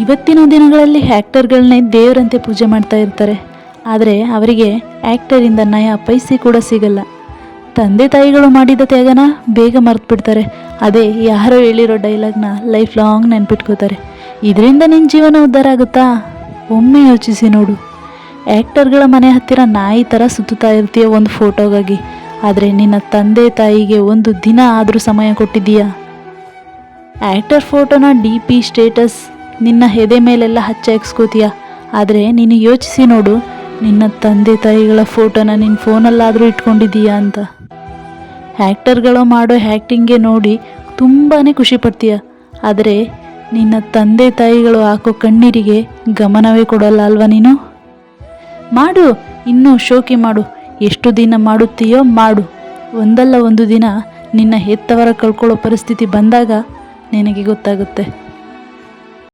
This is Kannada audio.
ಇವತ್ತಿನ ದಿನಗಳಲ್ಲಿ ಆ್ಯಕ್ಟರ್ಗಳನ್ನೇ ದೇವರಂತೆ ಪೂಜೆ ಮಾಡ್ತಾ ಇರ್ತಾರೆ. ಆದರೆ ಅವರಿಗೆ ಆ್ಯಕ್ಟರಿಂದ ನಯ ಪೈಸೆ ಕೂಡ ಸಿಗಲ್ಲ. ತಂದೆ ತಾಯಿಗಳು ಮಾಡಿದ ತ್ಯಾಗನ ಬೇಗ ಮರೆತು ಬಿಡ್ತಾರೆ. ಅದೇ ಯಾರೋ ಹೇಳಿರೋ ಡೈಲಾಗ್ನ ಲೈಫ್ ಲಾಂಗ್ ನೆನ್ಪಿಟ್ಕೋತಾರೆ. ಇದರಿಂದ ನಿನ್ನ ಜೀವನ ಉದ್ಧಾರ ಆಗುತ್ತಾ? ಒಮ್ಮೆ ಯೋಚಿಸಿ ನೋಡು. ಆ್ಯಕ್ಟರ್ಗಳ ಮನೆ ಹತ್ತಿರ ನಾಯಿ ಥರ ಸುತ್ತುತ್ತಾ ಇರ್ತೀಯ ಒಂದು ಫೋಟೋಗಾಗಿ. ಆದರೆ ನಿನ್ನ ತಂದೆ ತಾಯಿಗೆ ಒಂದು ದಿನ ಆದರೂ ಸಮಯ ಕೊಟ್ಟಿದ್ದೀಯಾ? ಆ್ಯಕ್ಟರ್ ಫೋಟೋನ DP ಸ್ಟೇಟಸ್ ನಿನ್ನ ಎದೆ ಮೇಲೆಲ್ಲ ಹಚ್ಚಾಕ್ಸ್ಕೋತೀಯ. ಆದರೆ ನೀನು ಯೋಚಿಸಿ ನೋಡು, ನಿನ್ನ ತಂದೆ ತಾಯಿಗಳ ಫೋಟೋನ ನಿನ್ನ ಫೋನಲ್ಲಾದರೂ ಇಟ್ಕೊಂಡಿದ್ದೀಯಾ ಅಂತ. ಆ್ಯಕ್ಟರ್ಗಳು ಮಾಡೋ ಆ್ಯಕ್ಟಿಂಗ್ಗೆ ನೋಡಿ ತುಂಬಾ ಖುಷಿ ಪಡ್ತೀಯ. ಆದರೆ ನಿನ್ನ ತಂದೆ ತಾಯಿಗಳು ಹಾಕೋ ಕಣ್ಣೀರಿಗೆ ಗಮನವೇ ಕೊಡೋಲ್ಲ ಅಲ್ವಾ ನೀನು? ಮಾಡು, ಇನ್ನೂ ಶೋಕಿ ಮಾಡು. ಎಷ್ಟು ದಿನ ಮಾಡುತ್ತೀಯೋ ಮಾಡು. ಒಂದಲ್ಲ ಒಂದು ದಿನ ನಿನ್ನ ಹೆತ್ತವರ ಕಳ್ಕೊಳ್ಳೋ ಪರಿಸ್ಥಿತಿ ಬಂದಾಗ ನಿನಗೆ ಗೊತ್ತಾಗುತ್ತೆ.